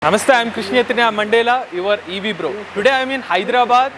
Namaste, I am Krishna Mandela, your EV bro. Today I am in Hyderabad.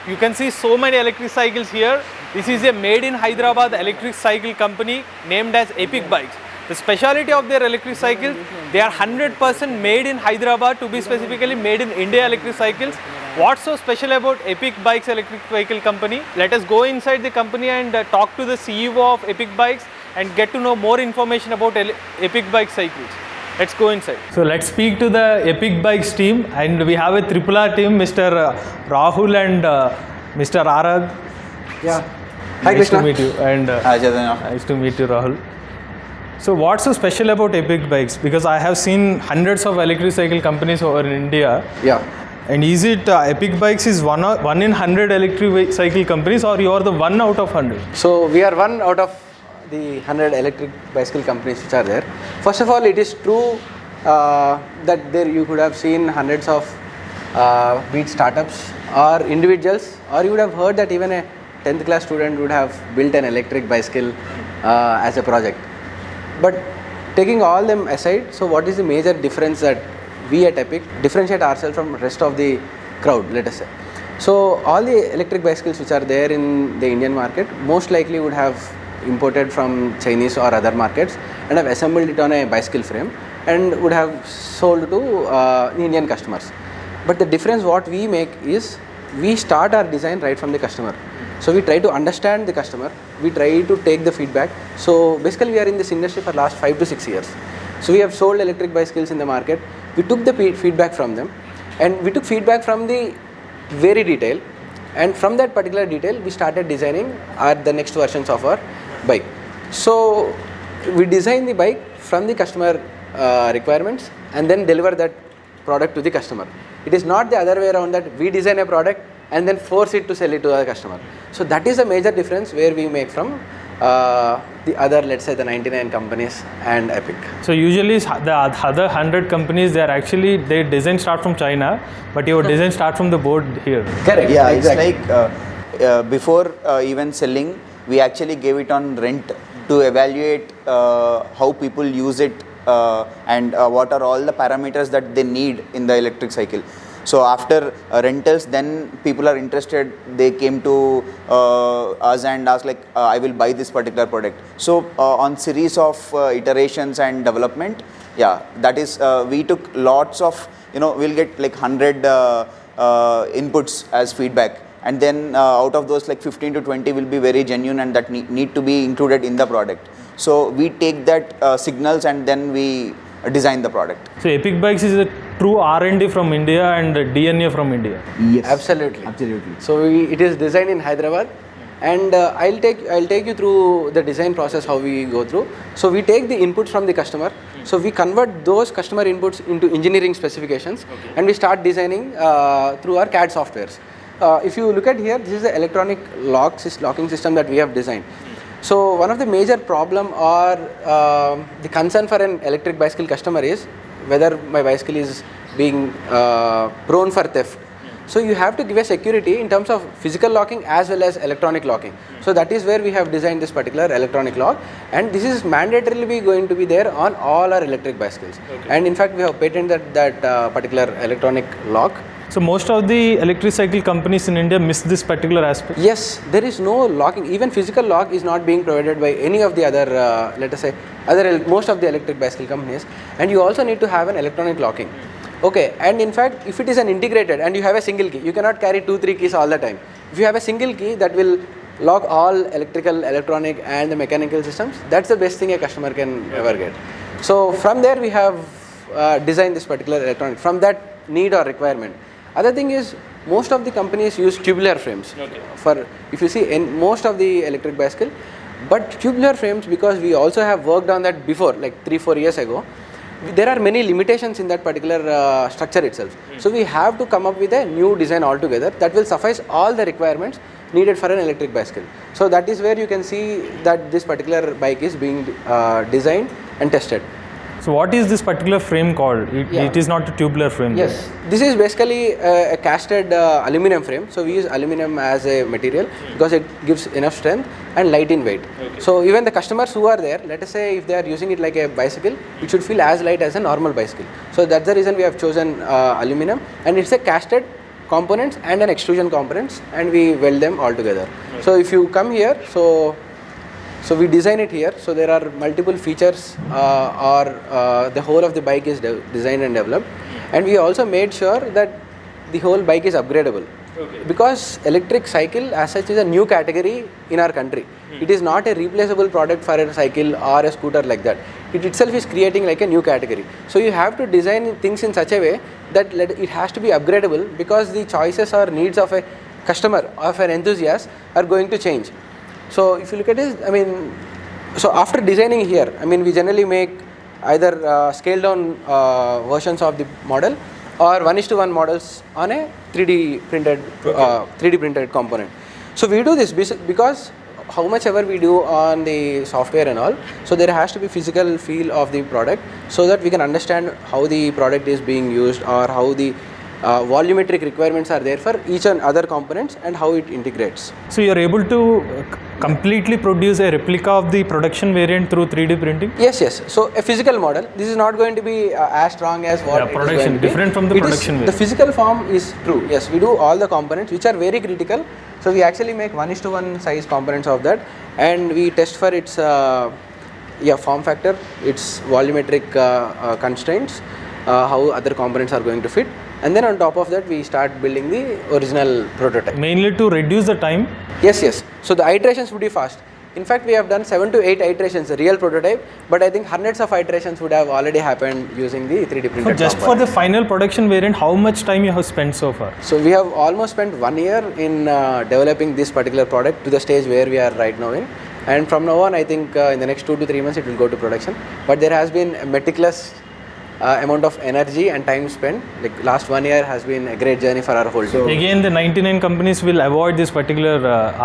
You can see so many electric cycles here. This is a made in Hyderabad electric cycle company named as Epick Bikes. The speciality of their electric cycles, they are 100% made in Hyderabad, to be specifically made in India electric cycles. What's so special about Epick Bikes electric vehicle company? Let us go inside the company and talk to the CEO of Epick Bikes and get to know more information about Epick Bike cycles. Let's go inside. So let's speak to the Epick Bikes team, and we have a triple R team, Mr. Rahul and Mr. Arag. Yeah. Hi, Nice Krishna. to meet you. And Hi, Chaitanya. nice to meet you, Rahul. So what's so special about Epick Bikes? Because I have seen hundreds of electric cycle companies over in India. Yeah. And is it Epick Bikes is one in 100 electric cycle companies, or you are the one out of 100? So we are one out of the 100 electric bicycle companies which are there. First of all, it is true that there you could have seen hundreds of be it startups or individuals, or you would have heard that even a 10th class student would have built an electric bicycle as a project. But taking all them aside, so what is the major difference that we at Epick differentiate ourselves from rest of the crowd, let us say. So all the electric bicycles which are there in the Indian market most likely would have imported from Chinese or other markets and have assembled it on a bicycle frame and would have sold to Indian customers. But the difference what we make is we start our design right from the customer. So we try to understand the customer, we try to take the feedback. So basically we are in this industry for last 5 to 6 years. So we have sold electric bicycles in the market. We took the feedback from them, and we took feedback from the very detail, and from that particular detail we started designing the next versions of our bike. So we design the bike from the customer requirements and then deliver that product to the customer. It is not the other way around, that we design a product and then force it to sell it to the customer. So that is a major difference where we make from the other, let's say, the 99 companies and Epick. So usually the other 100 companies, their design start from China, but your design start from the board here. Correct. Yeah, exactly. it's like before even selling, we actually gave it on rent to evaluate how people use it and what are all the parameters that they need in the electric cycle. So after rentals, then people are interested, they came to us and asked like, I will buy this particular product. So on series of iterations and development, yeah, that is, we took lots of, we'll get like 100 inputs as feedback. And then out of those, like 15 to 20 will be very genuine and that need to be included in the product. So we take that signals and then we design the product. So Epick Bikes is a true R&D from India and DNA from India. Yes. Absolutely. Absolutely. So it is designed in Hyderabad, and I'll take you through the design process, how we go through. So we take the inputs from the customer. So we convert those customer inputs into engineering specifications, and we start designing through our CAD softwares. If you look at here, this is the electronic locking system that we have designed. So one of the major problem or the concern for an electric bicycle customer is whether my bicycle is being prone for theft. So you have to give a security in terms of physical locking as well as electronic locking. So that is where we have designed this particular electronic lock, and this is mandatorily going to be there on all our electric bicycles. And in fact we have patented that particular electronic lock. So most of the electric cycle companies in India miss this particular aspect. Yes, there is no locking. Even physical lock is not being provided by any of the other, let us say, most of the electric bicycle companies. And you also need to have an electronic locking. Okay, and in fact, if it is an integrated and you have a single key, you cannot carry 2-3 keys all the time. If you have a single key that will lock all electrical, electronic and the mechanical systems, that's the best thing a customer can ever get. So from there we have designed this particular electronic, from that need or requirement. Other thing is, most of the companies use tubular frames. For if you see in most of the electric bicycle, but tubular frames, because we also have worked on that before, like 3-4 years ago, there are many limitations in that particular structure itself. So we have to come up with a new design altogether that will suffice all the requirements needed for an electric bicycle. So that is where you can see that this particular bike is being designed and tested. So what is this particular frame called? It is not a tubular frame. Yes, this is basically a casted aluminum frame. So we use aluminum as a material because it gives enough strength and light in weight. So even the customers who are there, let us say if they are using it like a bicycle, it should feel as light as a normal bicycle. So that's the reason we have chosen aluminum, and it's a casted components and an extrusion components, and we weld them all together. So if you come here, so we design it here. So there are multiple features, or the whole of the bike is designed and developed, and we also made sure that the whole bike is upgradable. Because electric cycle as such is a new category in our country. It is not a replaceable product for a cycle or a scooter like that. It itself is creating like a new category. So you have to design things in such a way that it has to be upgradable, because the choices or needs of a customer, of an enthusiast, are going to change. So if you look at it, I mean, so after designing here, I mean, we generally make either scaled down versions of the model or 1:1 models on a 3D printed component. So we do this because how much ever we do on the software and all, so there has to be physical feel of the product, so that we can understand how the product is being used, or how the volumetric requirements are there for each and other components, and how it integrates. So you're able to completely produce a replica of the production variant through 3D printing? Yes. So a physical model, this is not going to be as strong as what it is going to be. Different from the production variant. The physical form is true. Yes, we do all the components which are very critical. So we actually make 1:1 size components of that, and we test for its form factor, its volumetric constraints, how other components are going to fit, and then on top of that we start building the original prototype. Mainly to reduce the time? Yes. So the iterations would be fast. In fact, we have done 7 to 8 iterations, a real prototype, but I think hundreds of iterations would have already happened using the 3D printed So just for the final production variant, how much time you have spent so far? So we have almost spent 1 year in developing this particular product to the stage where we are right now in. And from now on, I think in the next 2 to 3 months, it will go to production. But there has been a meticulous amount of energy and time spent. Like last 1 year has been a great journey for our whole team. Again, the 99 companies will avoid this particular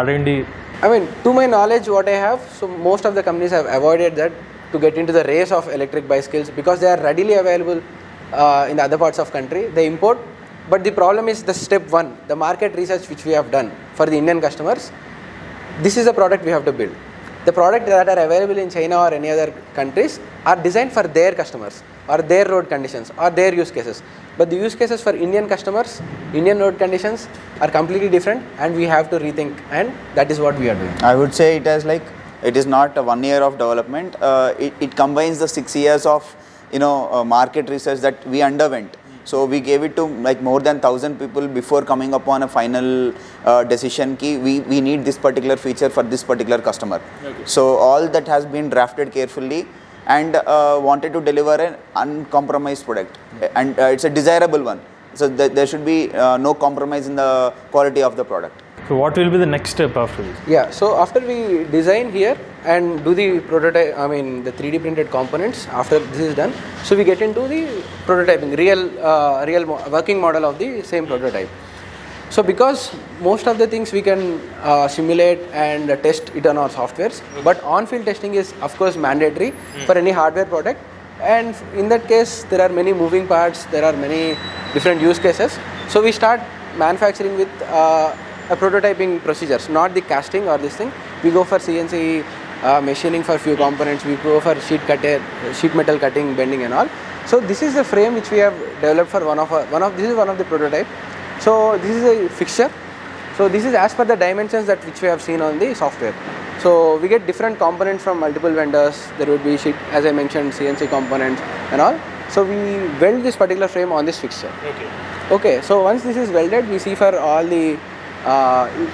R&D. I mean, to my knowledge, what I have, so most of the companies have avoided that to get into the race of electric bicycles, because they are readily available in the other parts of country. They import, but the problem is the step 1, the market research which we have done for the Indian customers. This is the product we have to build. The products that are available in China or any other countries are designed for their customers, or their road conditions, or their use cases. But the use cases for Indian customers, Indian road conditions, are completely different, and we have to rethink, and that is what we are doing. I would say it is not a 1 year of development. It combines the 6 years of market research that we underwent. So we gave it to like more than 1,000 people before coming upon a final decision ki we need this particular feature for this particular customer. Okay. So all that has been drafted carefully, and wanted to deliver an uncompromised product, and it's a desirable one. So there should be no compromise in the quality of the product. So what will be the next step after this? Yeah, so after we design here and do the prototype, I mean the 3D printed components, after this is done, so we get into the prototyping, real working model of the same prototype. So because most of the things we can simulate and test it on our softwares, but on-field testing is of course mandatory for any hardware product, and in that case there are many moving parts, there are many different use cases. So we start manufacturing with a prototyping procedures, not the casting or this thing. We go for CNC machining for few components, we go for sheet metal cutting, bending and all. So this is the frame which we have developed for this is one of the prototype. So this is a fixture. So this is as per the dimensions that which we have seen on the software. So we get different components from multiple vendors. There would be sheet, as I mentioned, CNC components and all. So we weld this particular frame on this fixture. Okay. So once this is welded, we see for all the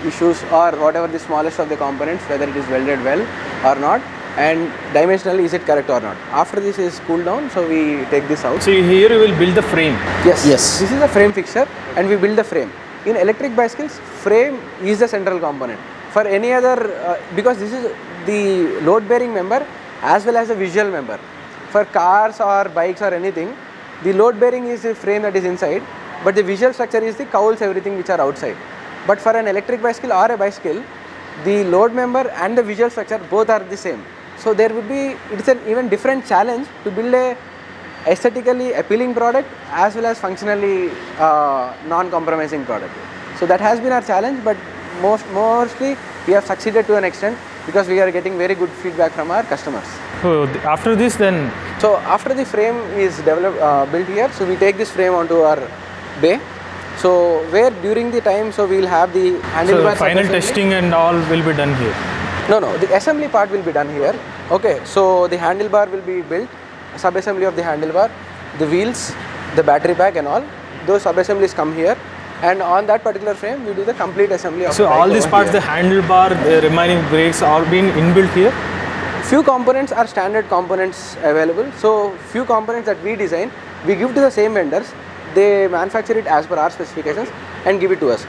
issues or whatever the smallest of the components, whether it is welded well or not, and dimensionally is it correct or not. After this is cooled down, so we take this out. So here you will build the frame. Yes. This is a frame fixture, and we build the frame. In electric bicycles, frame is the central component. For any other, because this is the load bearing member as well as the visual member. For cars or bikes or anything, the load bearing is the frame that is inside, but the visual structure is the cowls, everything which are outside. But for an electric bicycle or a bicycle, the load member and the visual structure both are the same. So there would be, it's an even different challenge to build a aesthetically appealing product as well as functionally non-compromising product. So that has been our challenge, but mostly we have succeeded to an extent because we are getting very good feedback from our customers. So after this then? So after the frame is developed, built here, so we take this frame onto our bay. So where during the time, so we will have the handlebar. So final testing and all will be done here? No, the assembly part will be done here. Okay, so the handlebar will be built, sub-assembly of the handlebar, the wheels, the battery pack and all. Those sub-assemblies come here, and on that particular frame we do the complete assembly of so the bike. All these parts, here. the handlebar, the remaining brakes are being inbuilt here? Few components are standard components available. So few components that we design, we give to the same vendors. They manufacture it as per our specifications and give it to us.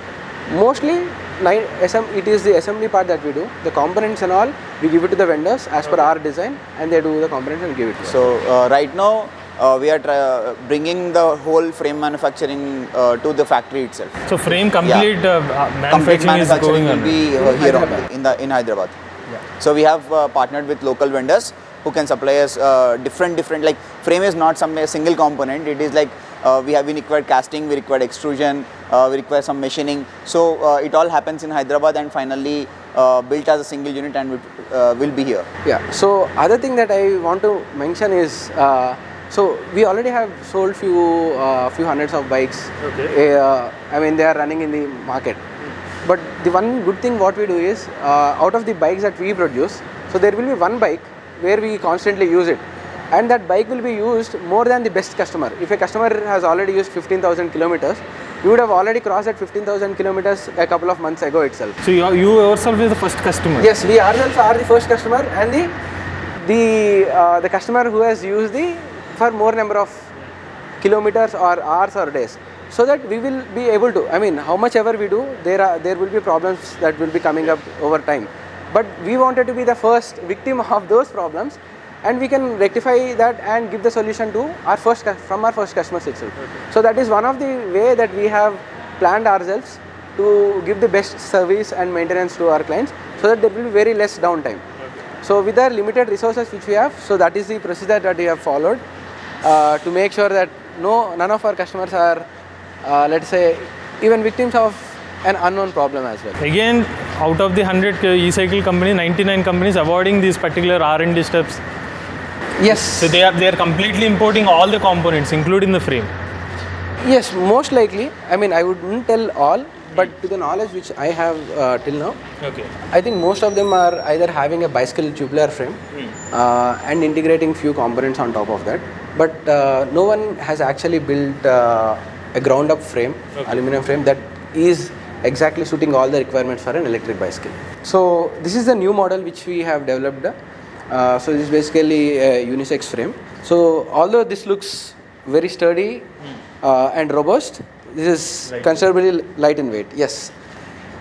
Mostly it is the assembly part that we do. The components and all, we give it to the vendors as per our design, and they do the components and give it to us. So right now we are bringing the whole frame manufacturing to the factory itself. So frame complete Complete manufacturing is going will on? be here only in Hyderabad. Yeah. So we have partnered with local vendors who can supply us different like frame is not a single component. It is like we required casting, we required extrusion, we require some machining. So it all happens in Hyderabad and finally built as a single unit and will be here. Yeah. So other thing that I want to mention is, so we already have sold few hundreds of bikes. Okay. I mean, they are running in the market. But the one good thing what we do is, out of the bikes that we produce, so there will be one bike where we constantly use it, and that bike will be used more than the best customer. If a customer has already used 15,000 kilometers, you would have already crossed that 15,000 kilometers a couple of months ago itself. So you yourself is the first customer? Yes, we ourselves are the first customer, and the customer who has used for more number of kilometers or hours or days, so that we will be able to, I mean, how much ever we do, there will be problems that will be coming up over time, but we wanted to be the first victim of those problems, and we can rectify that and give the solution to our first customers itself. Okay. So that is one of the way that we have planned ourselves to give the best service and maintenance to our clients, so that there will be very less downtime. Okay. So with our limited resources which we have, so that is the procedure that we have followed to make sure that none of our customers are, let's say, even victims of an unknown problem as well. Again, out of the 100 e-cycle companies, 99 companies avoiding these particular R&D steps. Yes. So they are completely importing all the components, including the frame. Yes, most likely. I mean, I wouldn't tell all, but to the knowledge which I have till now, okay, I think most of them are either having a bicycle tubular frame and integrating few components on top of that. But no one has actually built a ground-up frame, aluminum frame that is exactly suiting all the requirements for an electric bicycle. So this is the new model which we have developed. So this is basically a unisex frame. So although this looks very sturdy and robust, this is considerably light in weight. Yes.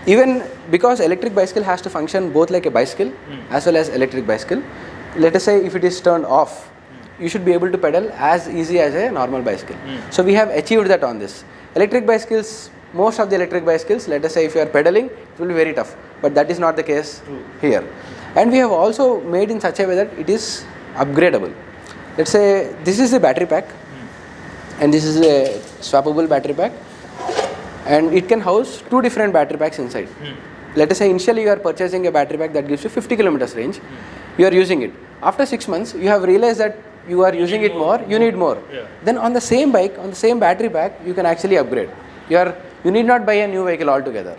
Even because electric bicycle has to function both like a bicycle as well as electric bicycle. Let us say if it is turned off, you should be able to pedal as easy as a normal bicycle. So we have achieved that on this. Electric bicycles, most of the electric bicycles, let us say if you are pedaling, it will be very tough. But that is not the case here. And we have also made in such a way that it is upgradable. Let's say this is the battery pack, and this is a swappable battery pack, and it can house two different battery packs inside. Let us say initially you are purchasing a battery pack that gives you 50 kilometers range. You are using it. After 6 months, you have realized that you are using it more, you need more. Yeah. Then on the same bike, on the same battery pack, you can actually upgrade. You need not buy a new vehicle altogether.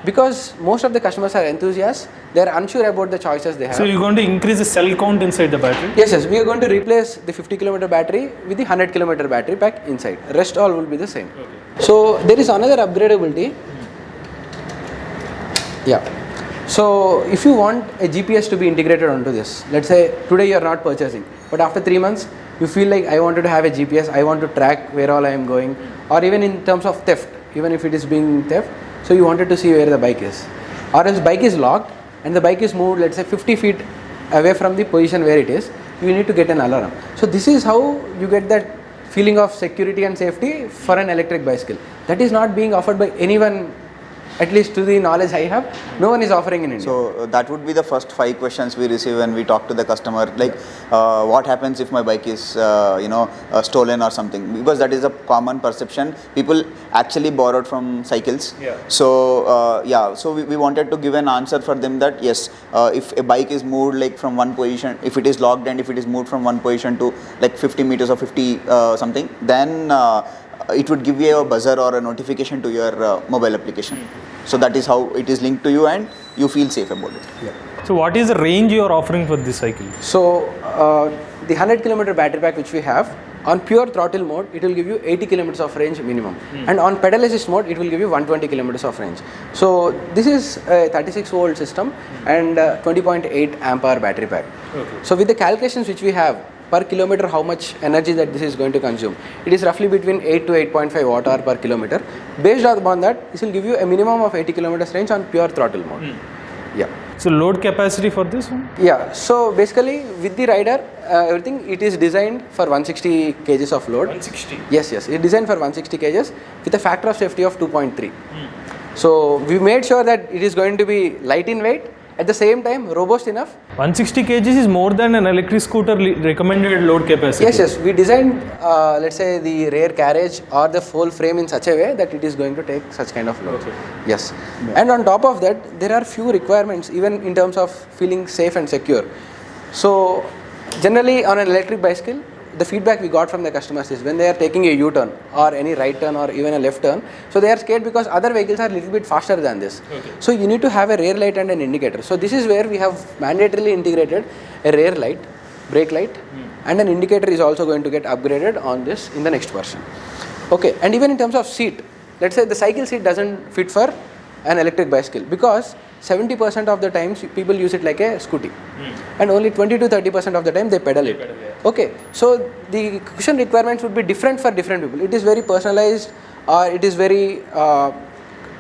Because most of the customers are enthusiasts, they are unsure about the choices they have. So you're going to increase the cell count inside the battery? Yes, we are going to replace the 50 kilometer battery with the 100 kilometer battery pack inside. Rest all will be the same. Okay. So there is another upgradability. Yeah. So if you want a GPS to be integrated onto this, let's say today you are not purchasing, but after 3 months you feel like I wanted to have a GPS, I want to track where all I am going, or even in terms of theft, even if it is being theft, so you wanted to see where the bike is, or else bike is locked and the bike is moved, let's say 50 feet away from the position where it is, you need to get an alarm. So this is how you get that feeling of security and safety for an electric bicycle. That is not being offered by anyone At least to the knowledge I have, no one is offering in India. So that would be the first 5 questions we receive when we talk to the customer, like what happens if my bike is stolen or something, because that is a common perception. People actually borrowed from cycles. So we wanted to give an answer for them that yes, if a bike is moved like from one position, if it is locked and if it is moved from one position to like 50 meters or 50 something, then it would give you a buzzer or a notification to your mobile application. So that is how it is linked to you and you feel safe about it. So what is the range you are offering for this cycle? So the 100 kilometer battery pack which we have, on pure throttle mode, it will give you 80 kilometers of range minimum. And on pedal assist mode, it will give you 120 kilometers of range. So this is a 36 volt system and 20.8 amp hour battery pack. So with the calculations which we have, per kilometer how much energy that this is going to consume, it is roughly between 8 to 8.5 watt hour per kilometer. Based upon that, this will give you a minimum of 80 kilometers range on pure throttle mode. So load capacity for this one? So basically with the rider, everything, it is designed for 160 kgs of load. 160? Yes, it is designed for 160 kgs with a factor of safety of 2.3. So we made sure that it is going to be light in weight, at the same time robust enough. 160 kgs is more than an electric scooter recommended load capacity. Yes, we designed let's say the rear carriage or the whole frame in such a way that it is going to take such kind of load. Yes. And on top of that, there are few requirements even in terms of feeling safe and secure. So generally on an electric bicycle, the feedback we got from the customers is when they are taking a U-turn or any right turn or even a left turn, so they are scared because other vehicles are a little bit faster than this. So you need to have a rear light and an indicator. So this is where we have mandatorily integrated a rear light, brake light, and an indicator is also going to get upgraded on this in the next version. Okay, and even in terms of seat, let's say the cycle seat doesn't fit for an electric bicycle because 70% of the times people use it like a scooty and only 20 to 30% of the time they pedal it. Okay, so the cushion requirements would be different for different people. It is very personalized or it is very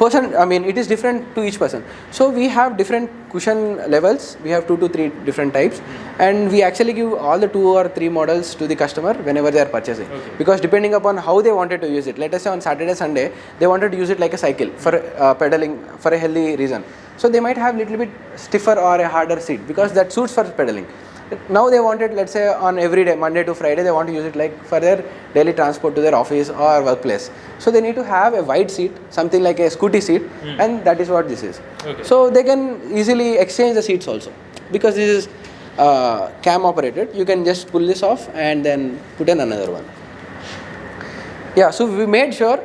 it is different to each person. So we have different cushion levels. We have 2 to 3 different types and we actually give all the 2 or 3 models to the customer whenever they are purchasing. Because depending upon how they wanted to use it, let us say on Saturday, Sunday, they wanted to use it like a cycle for pedaling for a healthy reason. So they might have little bit stiffer or a harder seat because that suits for pedaling. Now they wanted, let's say on every day, Monday to Friday, they want to use it like for their daily transport to their office or workplace. So they need to have a wide seat, something like a scooty seat, and that is what this is. So they can easily exchange the seats also because this is cam operated. You can just pull this off and then put in another one. So we made sure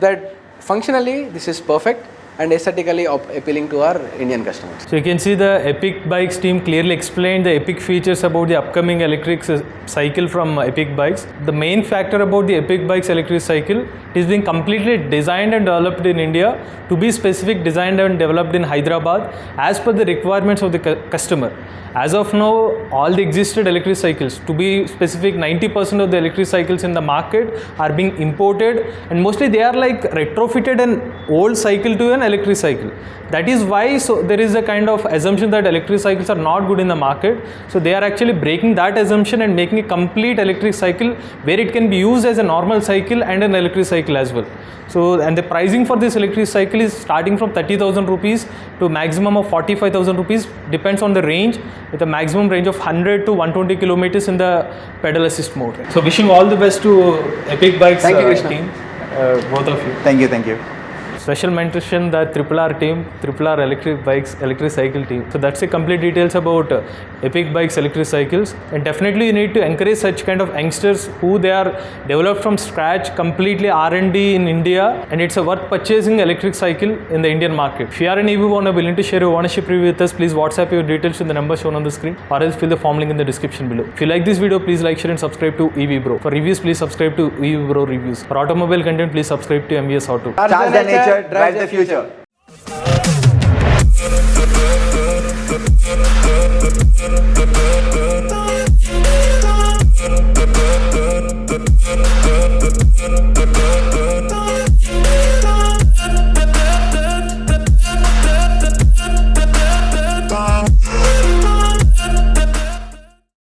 that functionally this is perfect and aesthetically appealing to our Indian customers. So you can see the Epick Bikes team clearly explained the epic features about the upcoming electric cycle from Epick Bikes. The main factor about the Epick Bikes electric cycle is being completely designed and developed in India to be specific designed and developed in Hyderabad as per the requirements of the customer. As of now, all the existed electric cycles, to be specific, 90% of the electric cycles in the market are being imported and mostly they are like retrofitted an old cycle to an electric cycle. That is why there is a kind of assumption that electric cycles are not good in the market. So they are actually breaking that assumption and making a complete electric cycle where it can be used as a normal cycle and an electric cycle as well. So, and the pricing for this electric cycle is starting from 30,000 rupees to maximum of 45,000 rupees, depends on the range, with a maximum range of 100 to 120 kilometers in the pedal assist mode. So wishing all the best to Epick Bikes team, both of you. Thank you. Special mention the R team, R Electric Bikes electric cycle team. So that's the complete details about Epick Bikes electric cycles, and definitely you need to encourage such kind of youngsters who they are developed from scratch, completely R&D in India, and it's a worth purchasing electric cycle in the Indian market. If you are an EV owner willing to share your ownership review with us, please WhatsApp your details to the number shown on the screen or else fill the form link in the description below. If you like this video, please like, share and subscribe to EV Bro. For reviews, please subscribe to EV Bro Reviews. For automobile content, please subscribe to MVS Auto. Charge the nature, drive the future.